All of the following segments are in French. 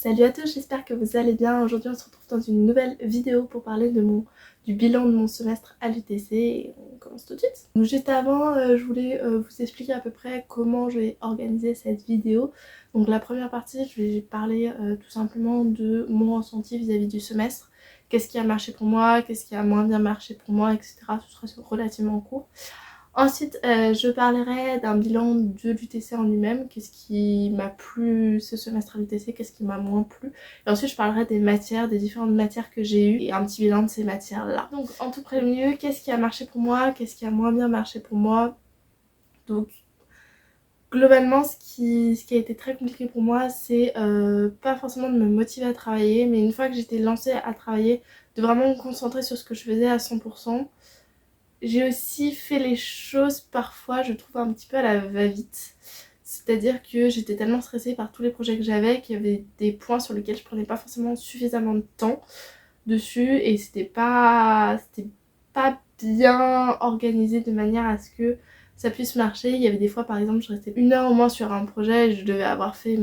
Salut à tous, j'espère que vous allez bien. Aujourd'hui on se retrouve dans une nouvelle vidéo pour parler du bilan de mon semestre à l'UTC et on commence tout de suite. Donc juste avant, je voulais vous expliquer à peu près comment j'ai organisé cette vidéo. Donc la première partie, je vais parler tout simplement de mon ressenti vis-à-vis du semestre. Qu'est-ce qui a marché pour moi, qu'est-ce qui a moins bien marché pour moi, etc. Ce sera relativement court. Ensuite, je parlerai d'un bilan de l'UTC en lui-même, qu'est-ce qui m'a plu ce semestre à l'UTC, qu'est-ce qui m'a moins plu. Et ensuite, je parlerai des matières, des différentes matières que j'ai eues et un petit bilan de ces matières-là. Donc, en tout premier lieu, qu'est-ce qui a marché pour moi, qu'est-ce qui a moins bien marché pour moi. Donc, globalement, ce qui a été très compliqué pour moi, c'est pas forcément de me motiver à travailler, mais une fois que j'étais lancée à travailler, de vraiment me concentrer sur ce que je faisais à 100%. J'ai aussi fait les choses parfois, je trouve, un petit peu à la va-vite. C'est-à-dire que j'étais tellement stressée par tous les projets que j'avais qu'il y avait des points sur lesquels je prenais pas forcément suffisamment de temps dessus et c'était pas bien organisé de manière à ce que ça puisse marcher. Il y avait des fois, par exemple, je restais 1 heure au moins sur un projet et je devais avoir fait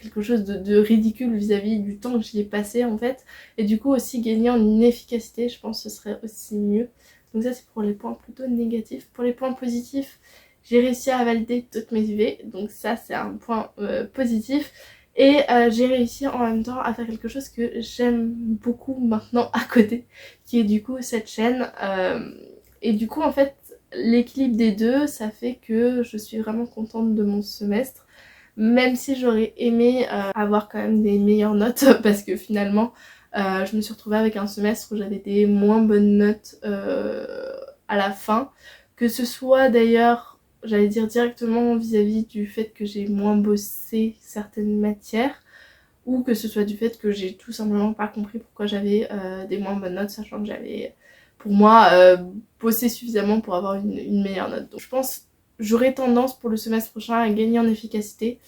quelque chose de ridicule vis-à-vis du temps que j'y ai passé en fait, et du coup aussi gagner en efficacité, je pense que ce serait aussi mieux. Donc ça c'est pour les points plutôt négatifs. Pour les points positifs, j'ai réussi à valider toutes mes UV, donc ça c'est un point positif. Et j'ai réussi en même temps à faire quelque chose que j'aime beaucoup maintenant à côté, qui est du coup cette chaîne. Et du coup en fait l'équilibre des deux, ça fait que je suis vraiment contente de mon semestre. Même si j'aurais aimé avoir quand même des meilleures notes parce que finalement je me suis retrouvée avec un semestre où j'avais des moins bonnes notes à la fin. Que ce soit d'ailleurs, j'allais dire directement vis-à-vis du fait que j'ai moins bossé certaines matières, ou que ce soit du fait que j'ai tout simplement pas compris pourquoi j'avais des moins bonnes notes, sachant que j'avais pour moi bossé suffisamment pour avoir une meilleure note. Donc je pense j'aurai tendance pour le semestre prochain à gagner en efficacité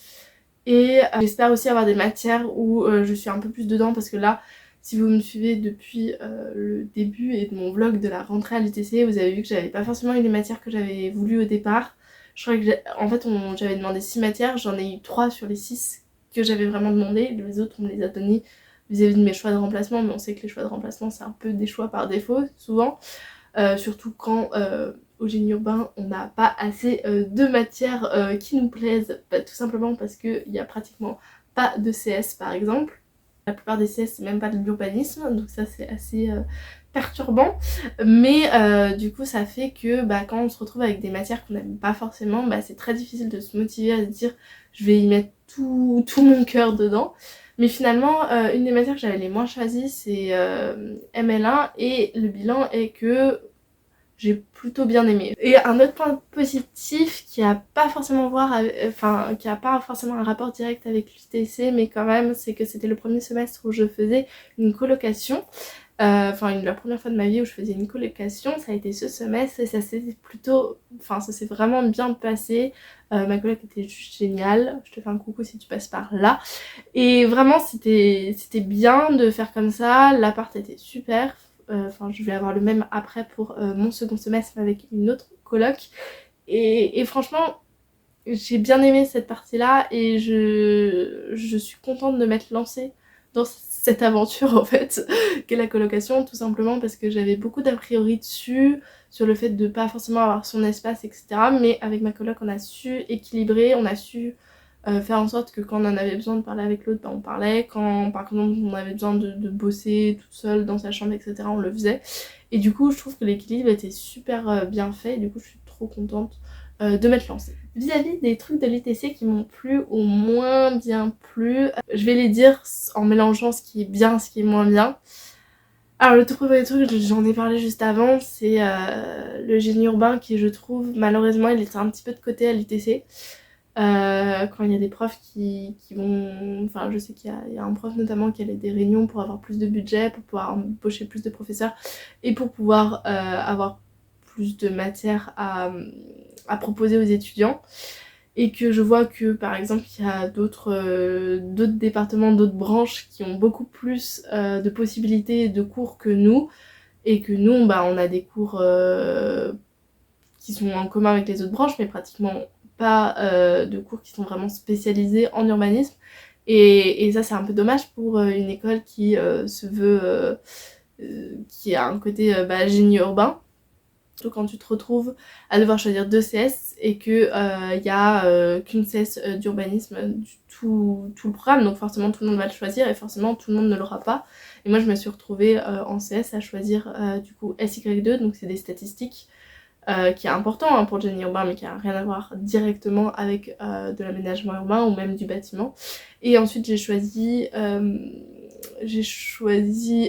et j'espère aussi avoir des matières où je suis un peu plus dedans, parce que là, si vous me suivez depuis le début et de mon vlog de la rentrée à l'UTC, vous avez vu que j'avais pas forcément eu les matières que j'avais voulu au départ. Je crois que en fait j'avais demandé 6 matières, j'en ai eu 3 sur les 6 que j'avais vraiment demandé. Les autres on me les a donnés vis-à-vis de mes choix de remplacement, mais on sait que les choix de remplacement c'est un peu des choix par défaut souvent. Surtout quand au génie urbain on n'a pas assez de matières qui nous plaisent, tout simplement parce qu'il n'y a pratiquement pas de CS par exemple. La plupart des CS c'est même pas de l'urbanisme, donc ça c'est assez perturbant, mais du coup ça fait que quand on se retrouve avec des matières qu'on n'aime pas forcément, c'est très difficile de se motiver à se dire je vais y mettre tout mon cœur dedans. Mais finalement, une des matières que j'avais les moins choisies, c'est ML1, et le bilan est que j'ai plutôt bien aimé. Et un autre point positif qui a pas forcément qui a pas forcément un rapport direct avec l'UTC, mais quand même, c'est que c'était le premier semestre où je faisais une colocation. La première fois de ma vie où je faisais une colocation, ça a été ce semestre et ça s'est vraiment bien passé. Ma coloc était juste géniale, je te fais un coucou si tu passes par là. Et vraiment c'était bien de faire comme ça, l'appart était super. Je vais avoir le même après pour mon second semestre avec une autre coloc. Et franchement, j'ai bien aimé cette partie-là et je suis contente de m'être lancée dans cette aventure en fait, qu'est la colocation, tout simplement parce que j'avais beaucoup d'a priori dessus, sur le fait de pas forcément avoir son espace, etc. Mais avec ma coloc, on a su équilibrer, on a su faire en sorte que quand on en avait besoin de parler avec l'autre, on parlait. Quand par exemple on avait besoin de bosser toute seule dans sa chambre, etc., on le faisait. Et du coup je trouve que l'équilibre était super bien fait et du coup je suis trop contente de m'être lancée. Vis-à-vis des trucs de l'UTC qui m'ont plu ou moins bien plu, je vais les dire en mélangeant ce qui est bien, ce qui est moins bien. Alors le tout premier truc, j'en ai parlé juste avant, c'est le génie urbain qui, je trouve, malheureusement il était un petit peu de côté à l'UTC. Quand il y a des profs qui vont... Enfin, je sais qu'il y a un prof notamment qui a des réunions pour avoir plus de budget, pour pouvoir embaucher plus de professeurs et pour pouvoir avoir plus de matière à proposer aux étudiants. Et que je vois que par exemple il y a d'autres départements, d'autres branches qui ont beaucoup plus de possibilités de cours que nous, et que nous on a des cours qui sont en commun avec les autres branches, mais pratiquement pas de cours qui sont vraiment spécialisés en urbanisme. Et ça c'est un peu dommage pour une école qui se veut qui a un côté génie urbain. Surtout quand tu te retrouves à devoir choisir 2 CS et que y a qu'une CS d'urbanisme tout le programme, donc forcément tout le monde va le choisir et forcément tout le monde ne l'aura pas. Et moi je me suis retrouvée en CS à choisir du coup SY2, donc c'est des statistiques qui est important hein, pour le génie urbain, mais qui a rien à voir directement avec de l'aménagement urbain ou même du bâtiment. Et ensuite j'ai choisi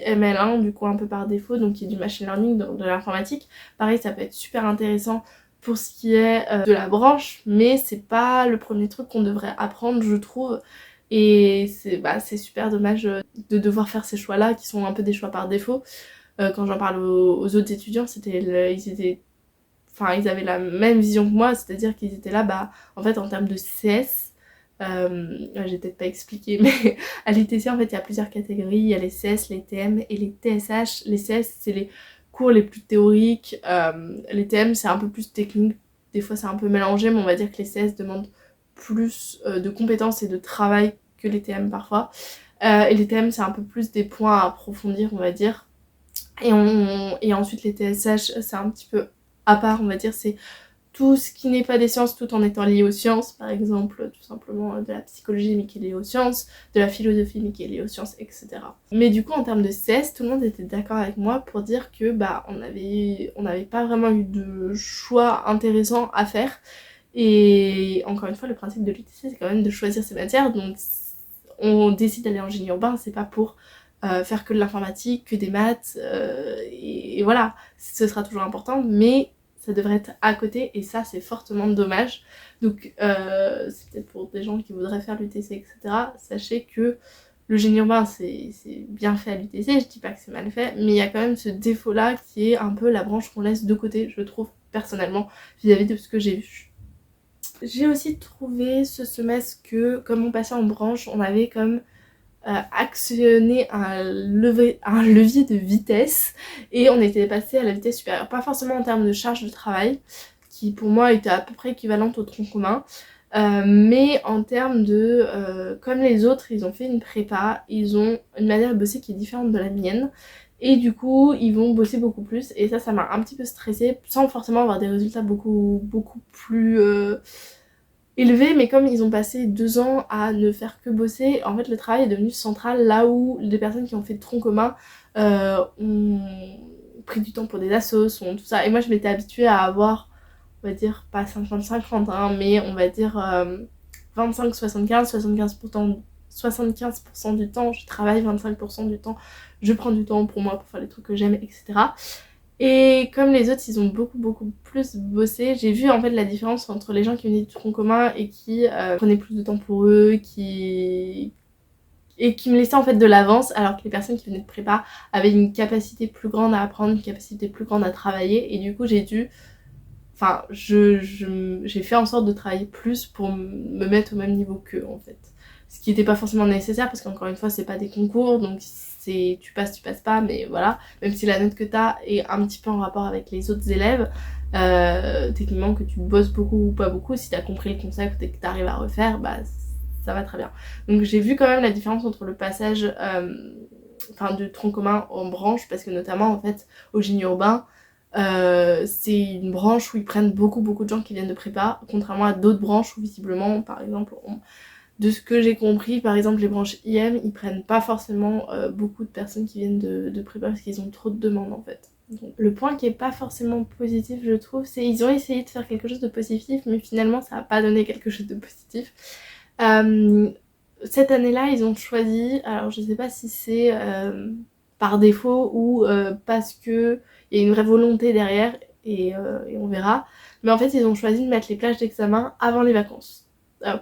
ML1 du coup un peu par défaut, donc qui est du machine learning, de l'informatique. Pareil, ça peut être super intéressant pour ce qui est de la branche, mais c'est pas le premier truc qu'on devrait apprendre, je trouve. Et c'est super dommage de devoir faire ces choix là qui sont un peu des choix par défaut. Quand j'en parle aux autres étudiants, ils avaient la même vision que moi, c'est-à-dire qu'ils étaient là, en fait en termes de CS, j'ai peut-être pas expliqué, mais à l'ITC en fait il y a plusieurs catégories, il y a les CS, les TM et les TSH. Les CS c'est les cours les plus théoriques, les TM c'est un peu plus technique, des fois c'est un peu mélangé, mais on va dire que les CS demandent plus de compétences et de travail que les TM parfois, et les TM c'est un peu plus des points à approfondir on va dire, et ensuite les TSH c'est un petit peu à part on va dire, c'est tout ce qui n'est pas des sciences tout en étant lié aux sciences, par exemple tout simplement de la psychologie mais qui est liée aux sciences, de la philosophie mais qui est liée aux sciences, etc. Mais du coup en termes de CS, tout le monde était d'accord avec moi pour dire que on n'avait pas vraiment eu de choix intéressant à faire. Et encore une fois, le principe de l'UTC c'est quand même de choisir ses matières, donc on décide d'aller en génie urbain, c'est pas pour faire que de l'informatique, que des maths, et voilà, ce sera toujours important, mais ça devrait être à côté et ça c'est fortement dommage. Donc c'est peut-être pour des gens qui voudraient faire l'UTC, etc. Sachez que le génie urbain c'est bien fait à l'UTC, je dis pas que c'est mal fait, mais il y a quand même ce défaut là qui est un peu la branche qu'on laisse de côté, je trouve personnellement, vis-à-vis de ce que j'ai vu. J'ai aussi trouvé ce semestre que comme on passait en branche, on avait comme actionné un levier de vitesse et on était passé à la vitesse supérieure. Pas forcément en termes de charge de travail, qui pour moi était à peu près équivalente au tronc commun, mais en termes de... comme les autres, ils ont fait une prépa, ils ont une manière de bosser qui est différente de la mienne. Et du coup, ils vont bosser beaucoup plus. Et ça m'a un petit peu stressée, sans forcément avoir des résultats beaucoup plus élevés, mais comme ils ont passé 2 ans à ne faire que bosser, en fait le travail est devenu central là où les personnes qui ont fait de tronc commun ont pris du temps pour des assos, tout ça. Et moi je m'étais habituée à avoir, on va dire, pas 50-50, hein, mais on va dire 25-75, 75% du temps je travaille, 25% du temps je prends du temps pour moi, pour faire les trucs que j'aime, etc. Et comme les autres ils ont beaucoup plus bossé, j'ai vu en fait la différence entre les gens qui venaient du tronc commun et qui prenaient plus de temps pour eux, et qui me laissaient en fait de l'avance, alors que les personnes qui venaient de prépa avaient une capacité plus grande à apprendre, une capacité plus grande à travailler, et du coup j'ai fait en sorte de travailler plus pour me mettre au même niveau qu'eux en fait. Ce qui n'était pas forcément nécessaire parce qu'encore une fois c'est pas des concours, donc tu passes pas, mais voilà, même si la note que t'as est un petit peu en rapport avec les autres élèves, techniquement que tu bosses beaucoup ou pas beaucoup, si t'as compris le concept et que t'arrives à refaire, ça va très bien. Donc j'ai vu quand même la différence entre le passage du tronc commun en branche, parce que notamment en fait au génie urbain, c'est une branche où ils prennent beaucoup de gens qui viennent de prépa, contrairement à d'autres branches où visiblement, par exemple, de ce que j'ai compris, par exemple les branches IM, ils prennent pas forcément beaucoup de personnes qui viennent de prépa parce qu'ils ont trop de demandes en fait. Donc, le point qui est pas forcément positif je trouve, c'est qu'ils ont essayé de faire quelque chose de positif, mais finalement ça a pas donné quelque chose de positif. Cette année-là ils ont choisi, alors je sais pas si c'est par défaut ou parce que il y a une vraie volonté derrière, et on verra, mais en fait ils ont choisi de mettre les plages d'examen avant les vacances.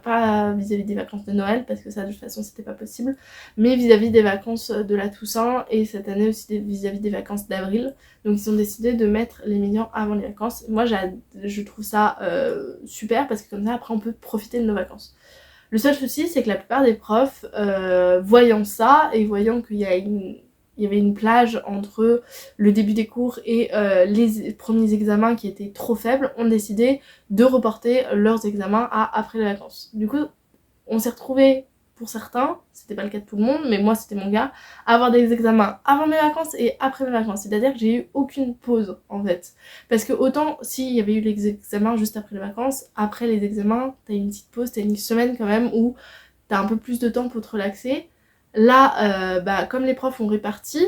Pas vis-à-vis des vacances de Noël parce que ça de toute façon c'était pas possible, mais vis-à-vis des vacances de la Toussaint, et cette année aussi vis-à-vis des vacances d'avril. Donc ils ont décidé de mettre les médians avant les vacances. Moi je trouve ça super parce que comme ça après on peut profiter de nos vacances. Le seul souci c'est que la plupart des profs voyant ça et voyant qu'il y avait une plage entre le début des cours et les premiers examens qui étaient trop faibles, ont décidé de reporter leurs examens à après les vacances. Du coup, on s'est retrouvés pour certains, c'était pas le cas de tout le monde, mais moi c'était mon cas, avoir des examens avant mes vacances et après mes vacances. C'est-à-dire que j'ai eu aucune pause en fait. Parce que autant s'il y avait eu les examens juste après les vacances, après les examens, t'as une petite pause, t'as une semaine quand même où t'as un peu plus de temps pour te relaxer. Là, comme les profs ont réparti,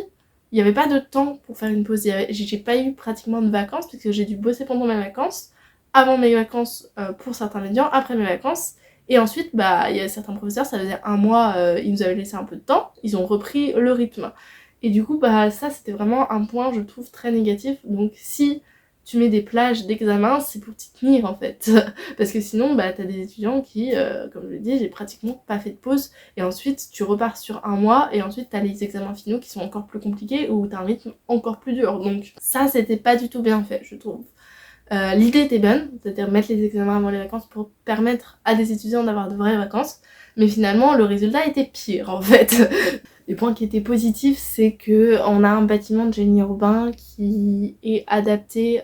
il n'y avait pas de temps pour faire une pause. J'ai pas eu pratiquement de vacances parce que j'ai dû bosser pendant mes vacances, avant mes vacances pour certains médias, après mes vacances. Et ensuite, il y a certains professeurs, ça faisait un mois, ils nous avaient laissé un peu de temps, ils ont repris le rythme. Et du coup, ça c'était vraiment un point, je trouve, très négatif. Donc si tu mets des plages d'examen, c'est pour t'y tenir en fait. Parce que sinon, t'as des étudiants qui, comme je l'ai dit, j'ai pratiquement pas fait de pause. Et ensuite, tu repars sur un mois et ensuite t'as les examens finaux qui sont encore plus compliqués ou t'as un rythme encore plus dur. Donc ça, c'était pas du tout bien fait, je trouve. L'idée était bonne, c'est-à-dire mettre les examens avant les vacances pour permettre à des étudiants d'avoir de vraies vacances, mais finalement le résultat était pire en fait. Les points qui étaient positifs, c'est que on a un bâtiment de génie urbain qui est adapté,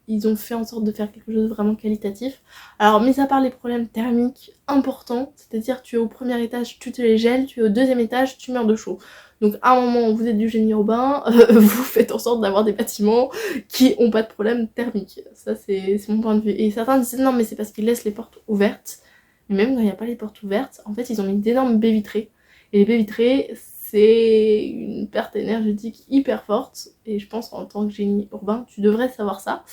ils ont fait en sorte de faire quelque chose de vraiment qualitatif. Alors mis à part les problèmes thermiques importants, c'est-à-dire tu es au premier étage, tu te les gèles, tu es au deuxième étage, tu meurs de chaud. Donc à un moment où vous êtes du génie urbain, vous faites en sorte d'avoir des bâtiments qui ont pas de problème thermique. Ça c'est mon point de vue. Et certains disent non mais c'est parce qu'ils laissent les portes ouvertes. Mais même quand il n'y a pas les portes ouvertes, en fait ils ont mis d'énormes baies vitrées. Et les baies vitrées, c'est une perte énergétique hyper forte. Et je pense en tant que génie urbain, tu devrais savoir ça.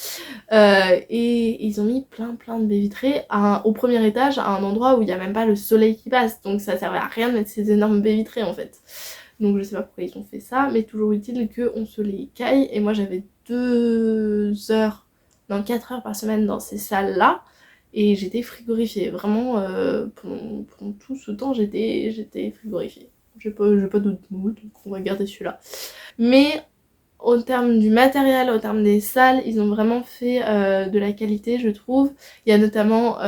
Et ils ont mis plein de baies vitrées au premier étage, à un endroit où il n'y a même pas le soleil qui passe. Donc ça servait à rien de mettre ces énormes baies vitrées en fait. Donc je sais pas pourquoi ils ont fait ça, mais toujours est-il qu'on se les caille. Et moi j'avais 4 heures par semaine dans ces salles-là. Et j'étais frigorifiée. Vraiment, pendant tout ce temps, j'étais frigorifiée. J'ai pas d'autres mots, donc on va garder celui-là. Mais au terme du matériel, au terme des salles, ils ont vraiment fait de la qualité, je trouve. Il y a notamment,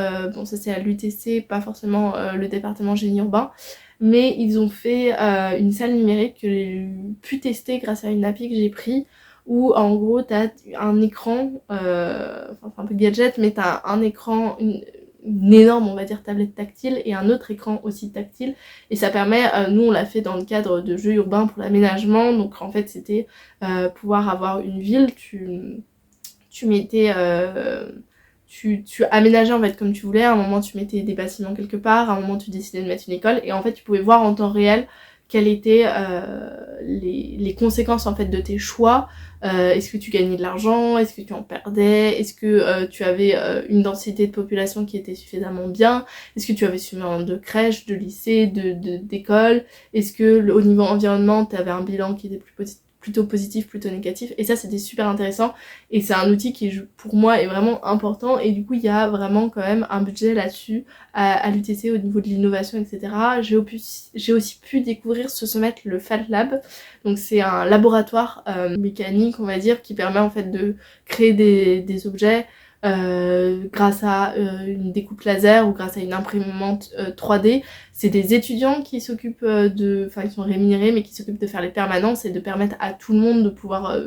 ça c'est à l'UTC, pas forcément le département génie urbain, mais ils ont fait une salle numérique que j'ai pu tester grâce à une appli que j'ai pris, où en gros t'as un écran, c'est un peu gadget, mais t'as un écran, une énorme on va dire tablette tactile et un autre écran aussi tactile, et ça permet, nous on l'a fait dans le cadre de jeux urbains pour l'aménagement, donc en fait c'était pouvoir avoir une ville, tu mettais tu aménageais en fait comme tu voulais. À un moment tu mettais des bâtiments quelque part, à un moment tu décidais de mettre une école, et en fait tu pouvais voir en temps réel quelles étaient les conséquences en fait de tes choix. Est-ce que tu gagnais de l'argent, est-ce que tu en perdais, est-ce que tu avais une densité de population qui était suffisamment bien, est-ce que tu avais suffisamment de crèches, de lycées, d'écoles, est-ce que au niveau environnement tu avais un bilan qui était plutôt positif, plutôt négatif, et ça c'était super intéressant, et c'est un outil qui pour moi est vraiment important, et du coup il y a vraiment quand même un budget là-dessus à l'UTC au niveau de l'innovation, etc. J'ai aussi pu découvrir ce semestre le Fat Lab, donc c'est un laboratoire mécanique on va dire, qui permet en fait de créer des objets grâce à une découpe laser ou grâce à une imprimante 3D. C'est des étudiants qui s'occupent ils sont rémunérés, mais qui s'occupent de faire les permanences et de permettre à tout le monde de pouvoir,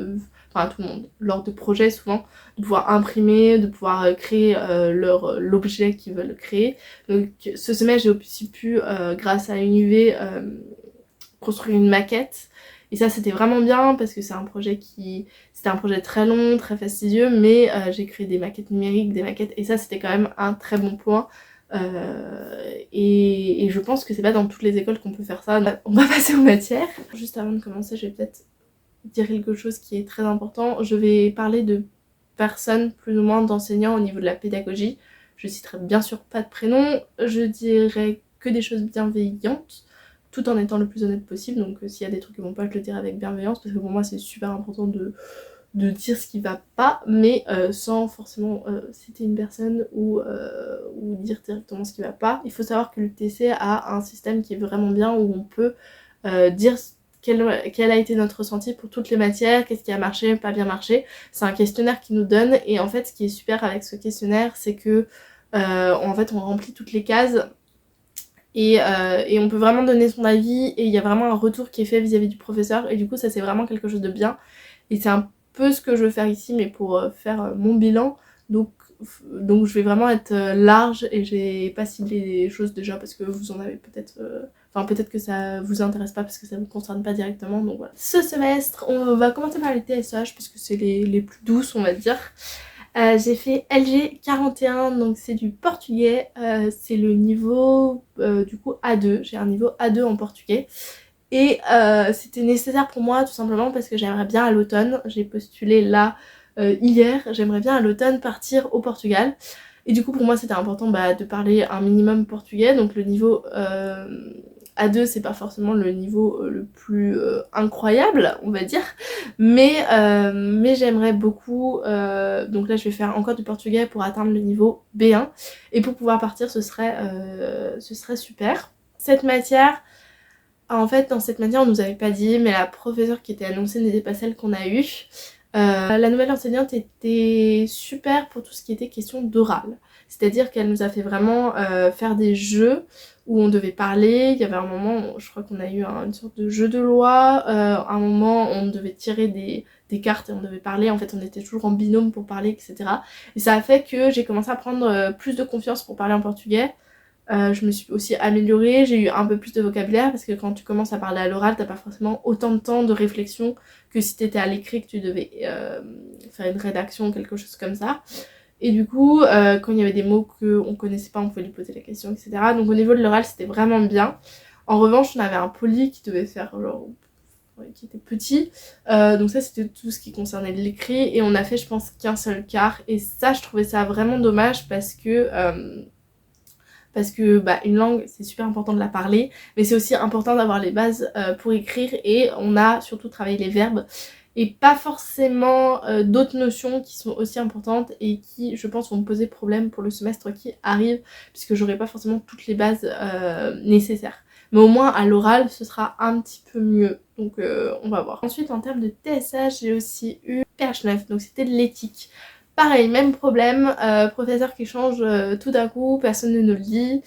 à tout le monde, lors de projets souvent, de pouvoir imprimer, de pouvoir créer l'objet qu'ils veulent créer. Donc ce semestre j'ai aussi pu, grâce à une UV, construire une maquette. Et ça c'était vraiment bien parce que c'était un projet très long, très fastidieux, mais j'ai créé des maquettes numériques, des maquettes, et ça c'était quand même un très bon point. Et je pense que c'est pas dans toutes les écoles qu'on peut faire ça. On va passer aux matières. Juste avant de commencer, je vais peut-être dire quelque chose qui est très important. Je vais parler de personnes, plus ou moins d'enseignants au niveau de la pédagogie. Je citerai bien sûr pas de prénom, je dirai que des choses bienveillantes, tout en étant le plus honnête possible. Donc s'il y a des trucs qui vont pas, je le dirai avec bienveillance, parce que pour moi c'est super important de dire ce qui va pas, mais sans forcément citer une personne ou dire directement ce qui va pas. Il faut savoir que l'UTC a un système qui est vraiment bien, où on peut dire quel a été notre ressenti pour toutes les matières, qu'est-ce qui a marché, pas bien marché. C'est un questionnaire qui nous donne, et en fait ce qui est super avec ce questionnaire, c'est que en fait on remplit toutes les cases, et on peut vraiment donner son avis, et il y a vraiment un retour qui est fait vis-à-vis du professeur, et du coup ça c'est vraiment quelque chose de bien, et c'est un peu ce que je veux faire ici, mais pour faire mon bilan. Donc donc je vais vraiment être large et j'ai pas ciblé des choses déjà parce que vous en avez peut-être... Enfin peut-être que ça vous intéresse pas parce que ça vous concerne pas directement, donc voilà. Ce semestre, on va commencer par les TSH parce que c'est les plus douces on va dire. J'ai fait LG 41, donc c'est du portugais, c'est le niveau du coup A2, j'ai un niveau A2 en portugais. Et c'était nécessaire pour moi tout simplement parce que j'aimerais bien à l'automne, j'ai postulé là hier, j'aimerais bien à l'automne partir au Portugal. Et du coup pour moi c'était important de parler un minimum portugais, donc le niveau A2 c'est pas forcément le niveau le plus incroyable on va dire, mais j'aimerais beaucoup, donc là je vais faire encore du portugais pour atteindre le niveau B1 et pour pouvoir partir ce serait super. Cette matière, en fait, dans cette matière, on nous avait pas dit, mais la professeure qui était annoncée n'était pas celle qu'on a eue. La nouvelle enseignante était super pour tout ce qui était question d'oral. C'est-à-dire qu'elle nous a fait vraiment faire des jeux où on devait parler. Il y avait un moment, je crois qu'on a eu une sorte de jeu de loi. Un moment, on devait tirer des cartes et on devait parler. En fait, on était toujours en binôme pour parler, etc. Et ça a fait que j'ai commencé à prendre plus de confiance pour parler en portugais. Je me suis aussi améliorée, j'ai eu un peu plus de vocabulaire parce que quand tu commences à parler à l'oral, t'as pas forcément autant de temps de réflexion que si t'étais à l'écrit, que tu devais faire une rédaction ou quelque chose comme ça. Et du coup, quand il y avait des mots qu'on connaissait pas, on pouvait lui poser la question, etc. Donc au niveau de l'oral, c'était vraiment bien. En revanche, on avait un poly qui devait faire genre... qui était petit, donc ça c'était tout ce qui concernait l'écrit et on a fait je pense qu'un seul quart et ça je trouvais ça vraiment dommage parce que une langue c'est super important de la parler mais c'est aussi important d'avoir les bases pour écrire et on a surtout travaillé les verbes et pas forcément d'autres notions qui sont aussi importantes et qui je pense vont me poser problème pour le semestre qui arrive puisque j'aurai pas forcément toutes les bases nécessaires. Mais au moins à l'oral ce sera un petit peu mieux, donc on va voir. Ensuite en termes de TSH j'ai aussi eu PH9, donc c'était de l'éthique. Pareil, même problème, professeur qui change tout d'un coup, personne ne nous le dit.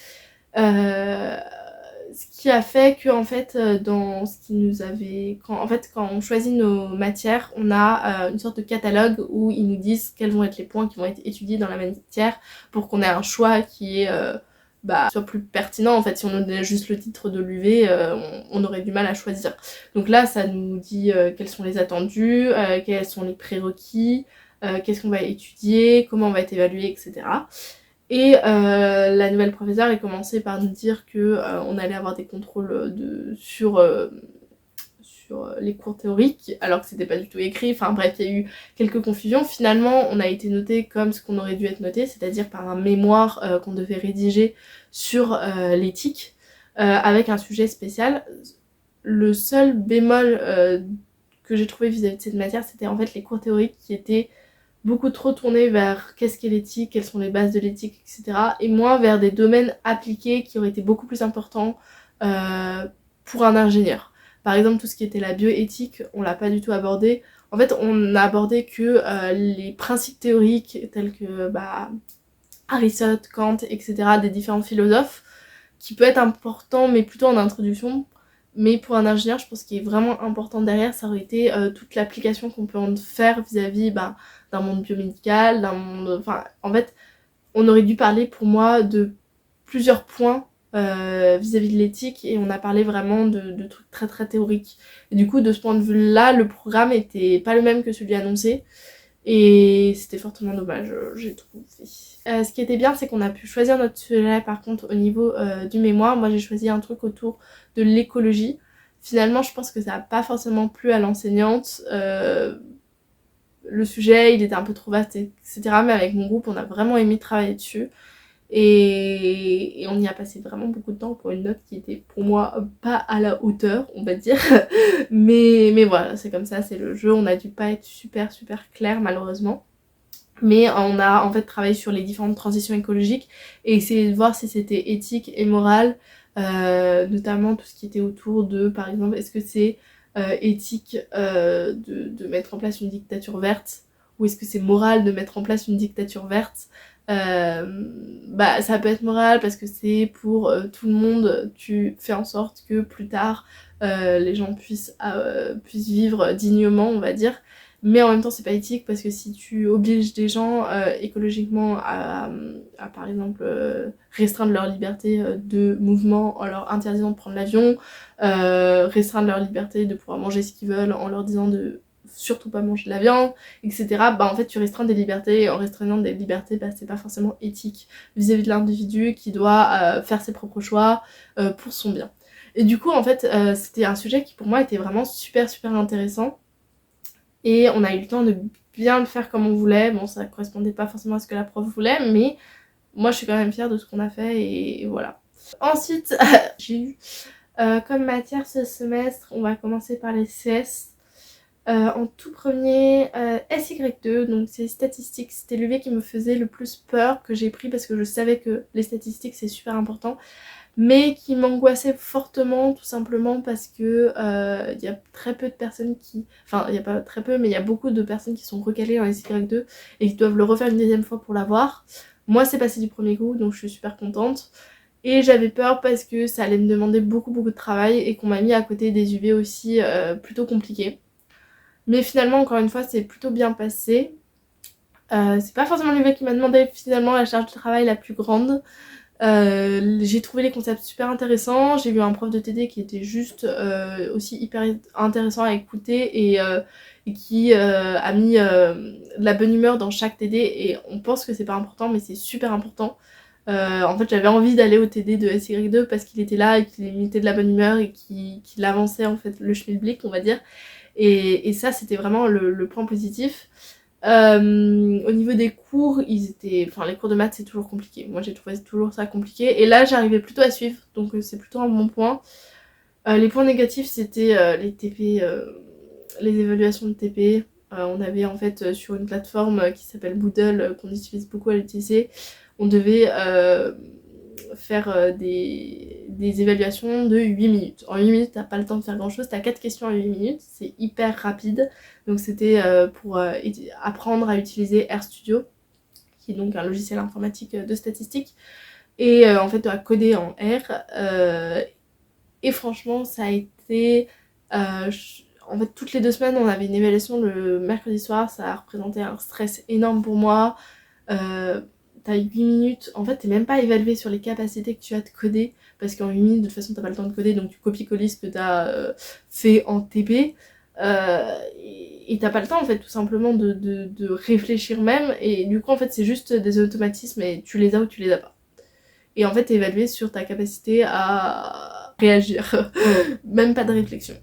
Ce qui a fait que en fait dans ce qui nous avait... Quand on choisit nos matières, on a une sorte de catalogue où ils nous disent quels vont être les points qui vont être étudiés dans la matière pour qu'on ait un choix qui est... soit plus pertinent en fait. Si on donnait juste le titre de l'UV, on aurait du mal à choisir. Donc là ça nous dit quels sont les attendus, quels sont les prérequis, qu'est-ce qu'on va étudier, comment on va être évalué, etc. Et la nouvelle professeure a commencé par nous dire que on allait avoir des contrôles sur les cours théoriques alors que c'était pas du tout écrit, enfin bref il y a eu quelques confusions. Finalement on a été noté comme ce qu'on aurait dû être noté, c'est-à-dire par un mémoire qu'on devait rédiger sur l'éthique avec un sujet spécial. Le seul bémol que j'ai trouvé vis-à-vis de cette matière, c'était en fait les cours théoriques qui étaient beaucoup trop tournés vers qu'est-ce qu'est l'éthique, quelles sont les bases de l'éthique, etc. et moins vers des domaines appliqués qui auraient été beaucoup plus importants pour un ingénieur. Par exemple, tout ce qui était la bioéthique, on l'a pas du tout abordé. En fait, on n'a abordé que les principes théoriques tels que Aristote, Kant, etc., des différents philosophes, qui peut être important, mais plutôt en introduction. Mais pour un ingénieur, je pense qu'il est vraiment important derrière, ça aurait été toute l'application qu'on peut en faire vis-à-vis d'un monde biomédical, d'un monde... Enfin, en fait, on aurait dû parler pour moi de plusieurs points vis-à-vis de l'éthique et on a parlé vraiment de trucs très très théoriques. Et du coup, de ce point de vue-là, le programme était pas le même que celui annoncé et c'était fortement dommage, j'ai trouvé. Ce qui était bien, c'est qu'on a pu choisir notre sujet par contre au niveau du mémoire. Moi, j'ai choisi un truc autour de l'écologie. Finalement, je pense que ça n'a pas forcément plu à l'enseignante. Le sujet, il était un peu trop vaste, etc. Mais avec mon groupe, on a vraiment aimé travailler dessus. Et on y a passé vraiment beaucoup de temps pour une note qui était pour moi pas à la hauteur, on va dire. mais voilà, c'est comme ça, c'est le jeu. On a dû pas être super clair malheureusement. Mais on a en fait travaillé sur les différentes transitions écologiques et essayé de voir si c'était éthique et moral, notamment tout ce qui était autour de, par exemple, est-ce que c'est éthique de mettre en place une dictature verte ou est-ce que c'est moral de mettre en place une dictature verte. Ça peut être moral parce que c'est pour tout le monde, tu fais en sorte que plus tard les gens puissent vivre dignement on va dire. mais en même temps c'est pas éthique parce que si tu obliges des gens écologiquement à par exemple restreindre leur liberté de mouvement en leur interdisant de prendre l'avion, restreindre leur liberté de pouvoir manger ce qu'ils veulent en leur disant de surtout pas manger de la viande, etc. Bah en fait tu restreins des libertés et en restreignant des libertés bah c'est pas forcément éthique vis-à-vis de l'individu qui doit faire ses propres choix pour son bien. Et du coup en fait c'était un sujet qui pour moi était vraiment super intéressant et on a eu le temps de bien le faire comme on voulait. Bon ça correspondait pas forcément à ce que la prof voulait mais moi je suis quand même fière de ce qu'on a fait et voilà. Ensuite j'ai eu comme matière ce semestre, on va commencer par les CS. En tout premier, SY2, donc c'est statistiques. C'était le V qui me faisait le plus peur, que j'ai pris parce que je savais que les statistiques c'est super important, mais qui m'angoissait fortement tout simplement parce que il y a très peu de personnes qui... Enfin, il n'y a pas très peu, mais il y a beaucoup de personnes qui sont recalées en SY2 et qui doivent le refaire une deuxième fois pour l'avoir. Moi c'est passé du premier coup, donc je suis super contente. Et j'avais peur parce que ça allait me demander beaucoup de travail et qu'on m'a mis à côté des UV aussi plutôt compliqués. Mais finalement, encore une fois, c'est plutôt bien passé. C'est pas forcément l'UV qui m'a demandé finalement la charge de travail la plus grande. J'ai trouvé les concepts super intéressants. J'ai eu un prof de TD qui était juste aussi hyper intéressant à écouter et qui a mis de la bonne humeur dans chaque TD. Et on pense que c'est pas important, mais c'est super important. En fait j'avais envie d'aller au TD de SY2 parce qu'il était là et qu'il mettait de la bonne humeur et qu'il avançait en fait le schmilblick on va dire et ça c'était vraiment le point positif. Au niveau des cours ils étaient... Enfin les cours de maths c'est toujours compliqué, moi j'ai trouvé toujours ça compliqué et là j'arrivais plutôt à suivre donc c'est plutôt un bon point. Les points négatifs c'était les TP, les évaluations de TP. On avait en fait sur une plateforme qui s'appelle Moodle qu'on utilise beaucoup à l'UTC, on devait faire des évaluations de 8 minutes. En 8 minutes, t'as pas le temps de faire grand chose, t'as 4 questions en 8 minutes, c'est hyper rapide. Donc c'était pour apprendre à utiliser RStudio, qui est donc un logiciel informatique de statistique, et en fait à coder en R. Et franchement, ça a été... en fait, toutes les 2 semaines, on avait une évaluation le mercredi soir, ça a représenté un stress énorme pour moi. T'as 8 minutes, en fait t'es même pas évalué sur les capacités que tu as de coder, parce qu'en 8 minutes de toute façon t'as pas le temps de coder, donc tu copies-colles ce que t'as fait en TP, et t'as pas le temps en fait tout simplement de réfléchir même, et du coup en fait c'est juste des automatismes et tu les as ou tu les as pas. Et en fait t'es évalué sur ta capacité à réagir, même pas de réflexion.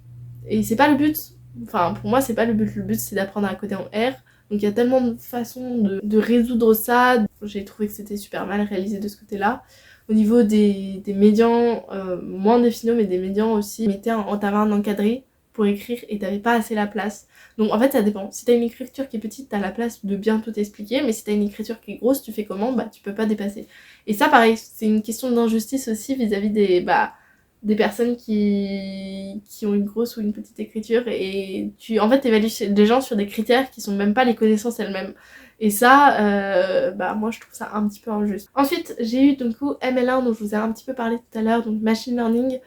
Et c'est pas le but, enfin pour moi c'est pas le but c'est d'apprendre à coder en R. Donc il y a tellement de façons de résoudre ça. J'ai trouvé que c'était super mal réalisé de ce côté-là. Au niveau des médians, moins des finaux mais des médians aussi, t'avais un encadré pour écrire et t'avais pas assez la place. Donc en fait ça dépend. Si t'as une écriture qui est petite, t'as la place de bien tout expliquer, mais si t'as une écriture qui est grosse, tu fais comment? Bah tu peux pas dépasser. Et ça pareil, c'est une question d'injustice aussi vis-à-vis des personnes qui ont une grosse ou une petite écriture et en fait t'évalues des gens sur des critères qui sont même pas les connaissances elles-mêmes. Et ça, moi je trouve ça un petit peu injuste. Ensuite j'ai eu du coup ML1 dont je vous ai un petit peu parlé tout à l'heure, donc machine learning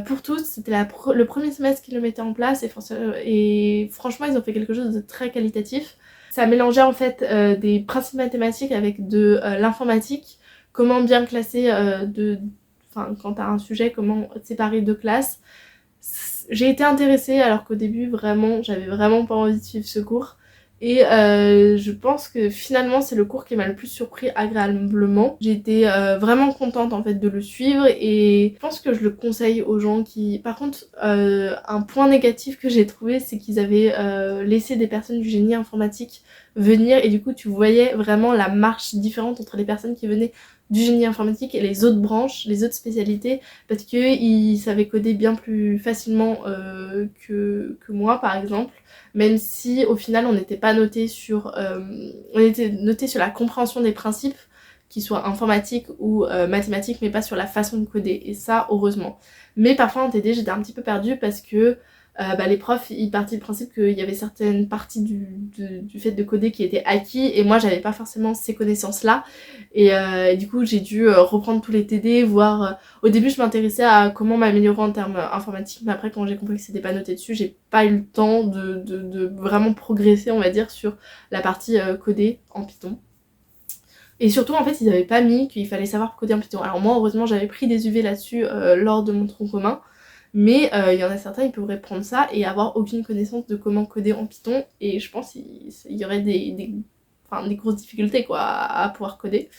pour tous. C'était le premier semestre qu'ils le mettaient en place et franchement ils ont fait quelque chose de très qualitatif. Ça mélangeait en fait des principes mathématiques avec de l'informatique, comment bien classer quand t'as un sujet, comment séparer deux classes. J'ai été intéressée alors qu'au début vraiment j'avais vraiment pas envie de suivre ce cours et je pense que finalement c'est le cours qui m'a le plus surpris agréablement. J'ai été vraiment contente en fait de le suivre et je pense que je le conseille aux gens qui... Par contre un point négatif que j'ai trouvé c'est qu'ils avaient laissé des personnes du génie informatique venir et du coup tu voyais vraiment la marche différente entre les personnes qui venaient du génie informatique et les autres branches, les autres spécialités, parce qu'ils savaient coder bien plus facilement que moi par exemple, même si au final on n'était pas noté sur on était noté sur la compréhension des principes, qu'ils soient informatiques ou mathématiques, mais pas sur la façon de coder, et ça heureusement. Mais parfois en TD j'étais un petit peu perdue parce que les profs ils partaient du principe qu'il y avait certaines parties du fait de coder qui étaient acquis et moi j'avais pas forcément ces connaissances là et du coup j'ai dû reprendre tous les TD, voir au début je m'intéressais à comment m'améliorer en termes informatiques, mais après quand j'ai compris que c'était pas noté dessus, j'ai pas eu le temps de vraiment progresser on va dire sur la partie codée en Python. Et surtout en fait ils avaient pas mis qu'il fallait savoir coder en Python. Alors moi heureusement j'avais pris des UV là-dessus lors de mon tronc commun. Mais il y en a certains, ils pourraient prendre ça et avoir aucune connaissance de comment coder en Python. Et je pense qu'il y aurait des grosses difficultés quoi, à pouvoir coder.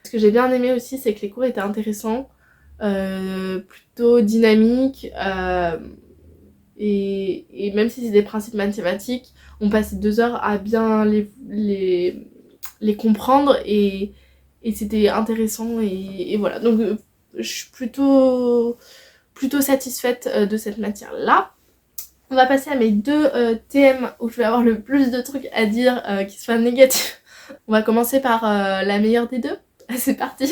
Ce que j'ai bien aimé aussi, c'est que les cours étaient intéressants, plutôt dynamiques. Et même si c'est des principes mathématiques, on passait 2 heures à bien les comprendre et c'était intéressant. Et voilà, donc je suis plutôt satisfaite de cette matière là. On va passer à mes deux thèmes où je vais avoir le plus de trucs à dire qui soient négatifs. On va commencer par la meilleure des deux. C'est parti.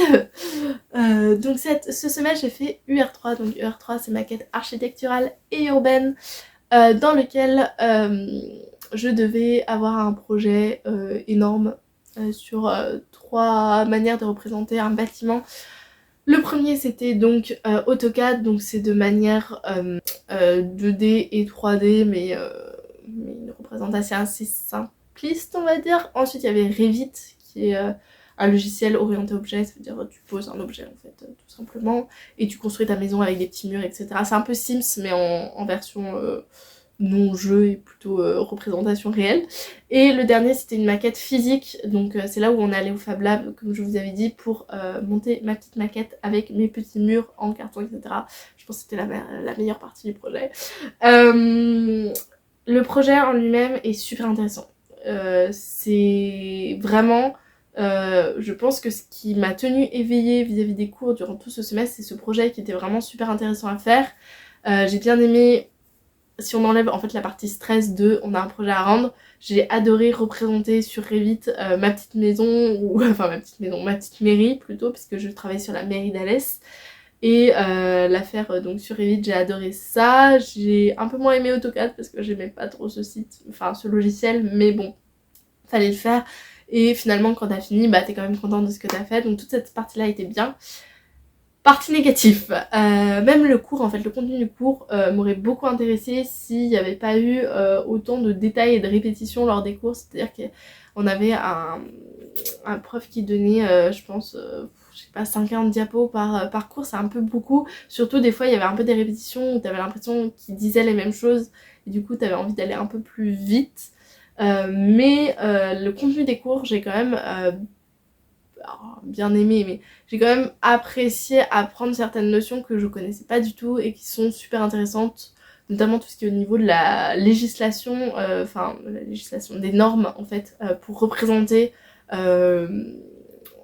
Donc ce semestre j'ai fait UR3. Donc UR3 c'est maquette architecturale et urbaine dans lequel je devais avoir un projet énorme sur 3 manières de représenter un bâtiment. Le premier c'était donc AutoCAD, donc c'est de manière 2D et 3D mais une représentation assez simpliste on va dire. Ensuite il y avait Revit qui est un logiciel orienté objet, ça veut dire tu poses un objet en fait tout simplement et tu construis ta maison avec des petits murs etc. C'est un peu Sims mais en version non jeu et plutôt représentation réelle. Et le dernier c'était une maquette physique, donc c'est là où on est allé au Fab Lab comme je vous avais dit pour monter ma petite maquette avec mes petits murs en carton etc. Je pense que c'était la meilleure partie du projet. Le projet en lui-même est super intéressant. C'est vraiment je pense que ce qui m'a tenue éveillée vis-à-vis des cours durant tout ce semestre, c'est ce projet qui était vraiment super intéressant à faire. J'ai bien aimé. Si on enlève en fait la partie stress de on a un projet à rendre, j'ai adoré représenter sur Revit ma petite maison, ou enfin ma petite mairie plutôt, puisque je travaille sur la mairie d'Alès. Et la faire donc sur Revit, j'ai adoré ça. J'ai un peu moins aimé AutoCAD parce que j'aimais pas trop ce site, enfin ce logiciel, mais bon, fallait le faire. Et finalement quand t'as fini, bah t'es quand même contente de ce que t'as fait, donc toute cette partie là était bien. Partie négative, même le cours en fait, le contenu du cours m'aurait beaucoup intéressé s'il n'y avait pas eu autant de détails et de répétitions lors des cours, c'est-à-dire qu'on avait un prof qui donnait je pense, je sais pas 50 diapos par cours, c'est un peu beaucoup, surtout des fois il y avait un peu des répétitions où t'avais l'impression qu'il disait les mêmes choses et du coup t'avais envie d'aller un peu plus vite, mais le contenu des cours j'ai quand même bien aimé, mais j'ai quand même apprécié apprendre certaines notions que je connaissais pas du tout et qui sont super intéressantes, notamment tout ce qui est au niveau de la législation, la législation des normes en fait, pour représenter en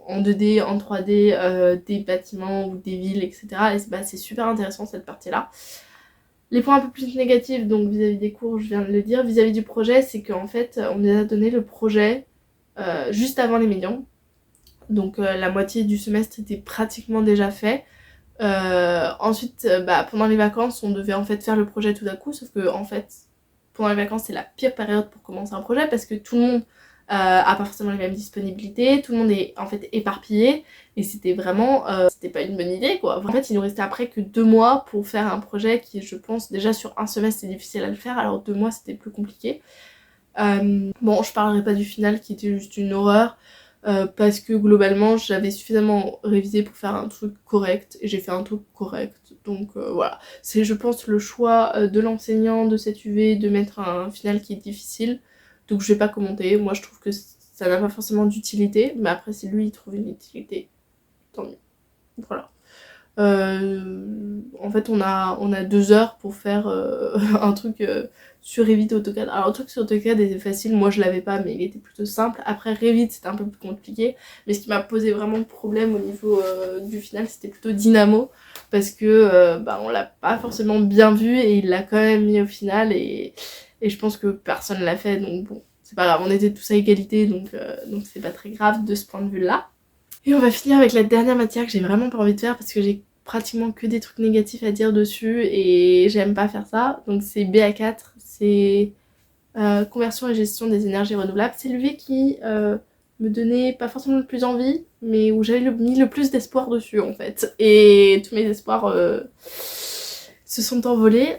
2D, en 3D des bâtiments ou des villes, etc. Et c'est super intéressant cette partie-là. Les points un peu plus négatifs, donc vis-à-vis des cours, je viens de le dire, vis-à-vis du projet, c'est qu'en fait, on nous a donné le projet juste avant les médians. Donc la moitié du semestre était pratiquement déjà fait. Ensuite, pendant les vacances, on devait en fait faire le projet tout d'un coup, sauf que en fait, pendant les vacances, c'est la pire période pour commencer un projet parce que tout le monde a pas forcément les mêmes disponibilités, tout le monde est en fait éparpillé et c'était vraiment, c'était pas une bonne idée quoi. En fait, il nous restait après que 2 mois pour faire un projet qui, je pense, déjà sur un semestre c'est difficile à le faire, alors 2 mois c'était plus compliqué. Bon, je parlerai pas du final qui était juste une horreur. Parce que globalement j'avais suffisamment révisé pour faire un truc correct et j'ai fait un truc correct, donc voilà, c'est je pense le choix de l'enseignant de cette UV de mettre un final qui est difficile, donc je vais pas commenter. Moi je trouve que ça n'a pas forcément d'utilité, mais après si lui il trouve une utilité, tant mieux, voilà. En fait on a 2 heures pour faire un truc sur Revit et AutoCAD. Alors le truc sur AutoCAD était facile, moi je l'avais pas mais il était plutôt simple. Après Revit c'était un peu plus compliqué, mais ce qui m'a posé vraiment problème au niveau du final c'était plutôt Dynamo, parce que on l'a pas forcément bien vu et il l'a quand même mis au final et je pense que personne l'a fait, donc bon c'est pas grave, on était tous à égalité, donc c'est pas très grave de ce point de vue là. Et on va finir avec la dernière matière que j'ai vraiment pas envie de faire parce que j'ai pratiquement que des trucs négatifs à dire dessus et j'aime pas faire ça. Donc c'est BA4, c'est conversion et gestion des énergies renouvelables. C'est l'UV qui me donnait pas forcément le plus envie, mais où j'avais mis le plus d'espoir dessus en fait. Et tous mes espoirs se sont envolés.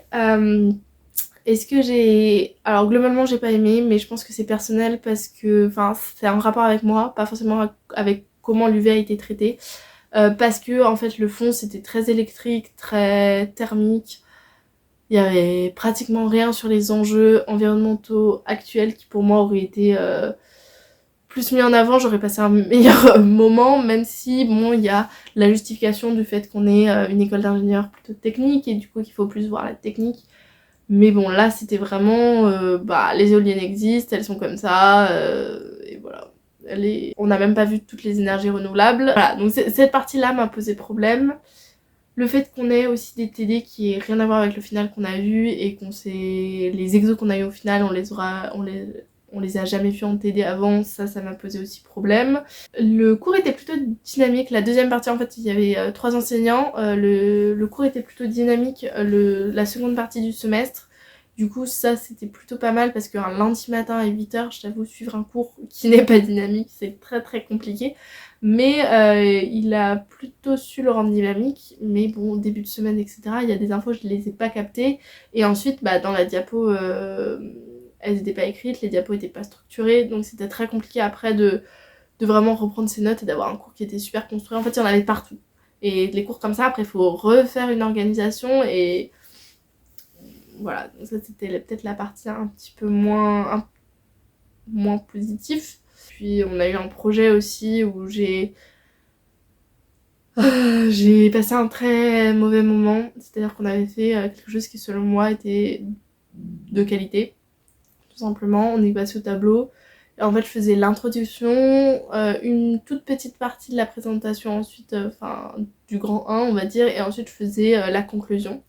Est-ce que j'ai... Alors globalement j'ai pas aimé, mais je pense que c'est personnel parce que... Enfin c'est un rapport avec moi, pas forcément avec comment l'UV a été traité. Parce que en fait le fond c'était très électrique, très thermique. Il y avait pratiquement rien sur les enjeux environnementaux actuels qui pour moi auraient été plus mis en avant, j'aurais passé un meilleur moment, même si bon il y a la justification du fait qu'on est une école d'ingénieurs plutôt technique et du coup qu'il faut plus voir la technique. Mais bon là c'était vraiment les éoliennes existent, elles sont comme ça et voilà. On n'a même pas vu toutes les énergies renouvelables. Voilà, donc cette partie-là m'a posé problème. Le fait qu'on ait aussi des TD qui aient rien à voir avec le final qu'on a vu et qu'on sait les exos qu'on a eu au final, on les a jamais vus en TD avant, ça m'a posé aussi problème. Le cours était plutôt dynamique, la deuxième partie en fait il y avait 3 enseignants, le cours était plutôt dynamique la seconde partie du semestre. Du coup ça c'était plutôt pas mal parce qu'un lundi matin à 8h, je t'avoue, suivre un cours qui n'est pas dynamique c'est très très compliqué. Mais il a plutôt su le rendre dynamique, mais bon, début de semaine, etc., il y a des infos, je les ai pas captées. Et ensuite, dans la diapo, elles n'étaient pas écrites, les diapos n'étaient pas structurées, donc c'était très compliqué après de vraiment reprendre ses notes et d'avoir un cours qui était super construit. En fait, il y en avait partout. Et les cours comme ça, après, il faut refaire une organisation et... Voilà, donc ça c'était peut-être la partie un petit peu moins positive. Puis on a eu un projet aussi où j'ai passé un très mauvais moment, c'est-à-dire qu'on avait fait quelque chose qui selon moi était de qualité, tout simplement. On est passé au tableau, et en fait je faisais l'introduction, une toute petite partie de la présentation ensuite, du grand 1 on va dire, et ensuite je faisais la conclusion.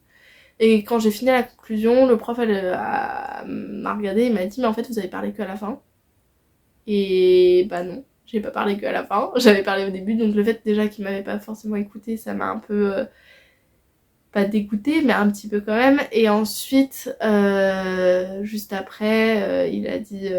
Et quand j'ai fini la conclusion, le prof m'a regardé et m'a dit mais en fait vous avez parlé que à la fin. Et non, j'ai pas parlé que à la fin, j'avais parlé au début, donc le fait déjà qu'il m'avait pas forcément écouté, ça m'a un peu, pas dégoûté, mais un petit peu quand même. Et ensuite, juste après, il a dit,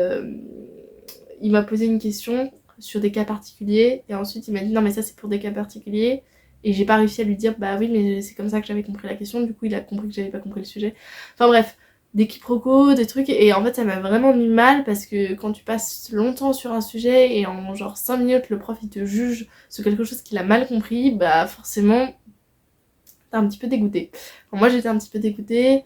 il m'a posé une question sur des cas particuliers, et ensuite il m'a dit non mais ça c'est pour des cas particuliers, et j'ai pas réussi à lui dire bah oui mais c'est comme ça que j'avais compris la question, du coup il a compris que j'avais pas compris le sujet. Enfin bref, des quiproquos, des trucs, et en fait ça m'a vraiment mis mal parce que quand tu passes longtemps sur un sujet et en genre 5 minutes le prof il te juge sur quelque chose qu'il a mal compris, bah forcément t'es un petit peu dégoûté. Enfin, moi j'étais un petit peu dégoûtée.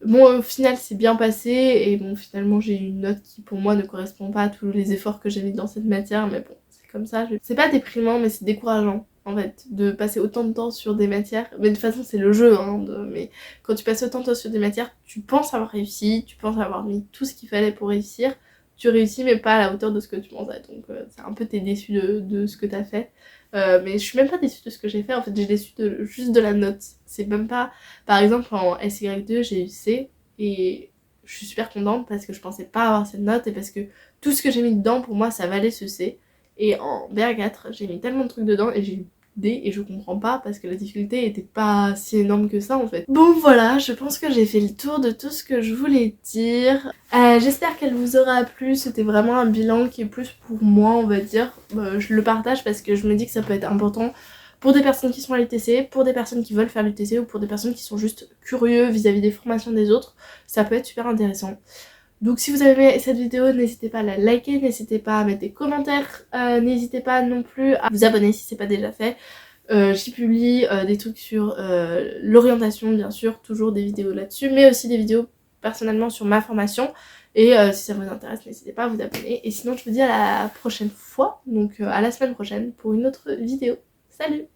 Bon au final c'est bien passé et bon finalement j'ai eu une note qui pour moi ne correspond pas à tous les efforts que j'ai mis dans cette matière, mais bon c'est comme ça. C'est pas déprimant mais c'est décourageant en fait de passer autant de temps sur des matières, mais de toute façon c'est le jeu hein, mais quand tu passes autant de temps sur des matières tu penses avoir réussi, tu penses avoir mis tout ce qu'il fallait pour réussir, tu réussis mais pas à la hauteur de ce que tu pensais, donc c'est un peu t'es déçu de ce que t'as fait. Mais je suis même pas déçue de ce que j'ai fait, en fait j'ai déçu juste de la note. C'est même pas... Par exemple en SY2 j'ai eu C et je suis super contente parce que je pensais pas avoir cette note et parce que tout ce que j'ai mis dedans pour moi ça valait ce C. Et en BA4 j'ai mis tellement de trucs dedans et j'ai eu D et je comprends pas parce que la difficulté était pas si énorme que ça en fait. Bon voilà, je pense que j'ai fait le tour de tout ce que je voulais dire. J'espère qu'elle vous aura plu, c'était vraiment un bilan qui est plus pour moi on va dire. Je le partage parce que je me dis que ça peut être important pour des personnes qui sont à l'UTC, pour des personnes qui veulent faire l'UTC ou pour des personnes qui sont juste curieux vis-à-vis des formations des autres. Ça peut être super intéressant. Donc si vous avez aimé cette vidéo, n'hésitez pas à la liker, n'hésitez pas à mettre des commentaires, n'hésitez pas non plus à vous abonner si c'est pas déjà fait. J'y publie des trucs sur l'orientation bien sûr, toujours des vidéos là-dessus, mais aussi des vidéos personnellement sur ma formation. Et si ça vous intéresse, n'hésitez pas à vous abonner. Et sinon je vous dis à la prochaine fois, donc à la semaine prochaine pour une autre vidéo. Salut!